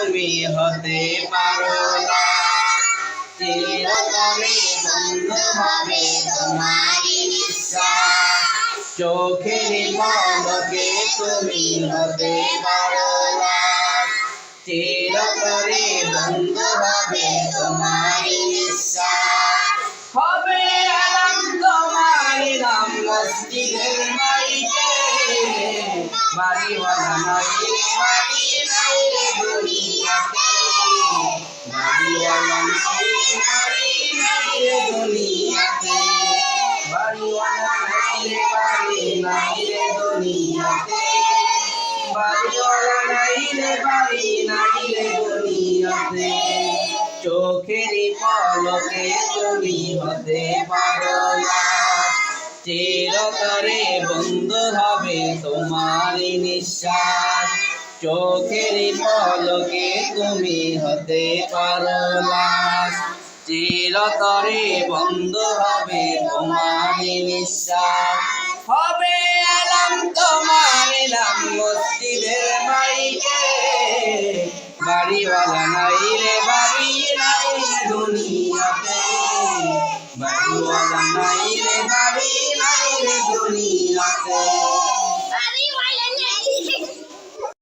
তুমি হতে পারো না। চিরতরে বন্ধ হবে তোমারই নিঃশ্বাস, চোখের পলকে তুমি হতে পারো না। চিরতরে বন্ধ হবে তোমারই নিঃশ্বাস, হবে আলাম তোমার নাম মসজিদের মাইকে। বাড়িওয়ালা নাই বাড়ি নাই রে দুনিয়াতে, বাড়িওয়ালা নাই বাড়ি নাই রে দুনিয়াতে, বাড়িওয়ালা নাই রে বাড়ি নাই রে দুনিয়াতে, বাড়িওয়ালা নাই রে বাড়ি নাই রে দুনিয়াতে। চোখের পলকে তুমি হতে পারো না, চিরতরে বন্ধ হবে তোমারই নিঃশ্বাস, চোখের পলকে তুমি হতে পারো না। চিরতরে বন্ধ হবে তোমারই নিঃশ্বাস, হবে আলাম তোমার নাম মসজিদের মাইকে। বাড়িওয়ালা নাই রে বাড়ি নাই রে দুনিয়াতে, বাড়িওয়ালা নাই রে বাড়ি নাই রে দুনিয়াতে।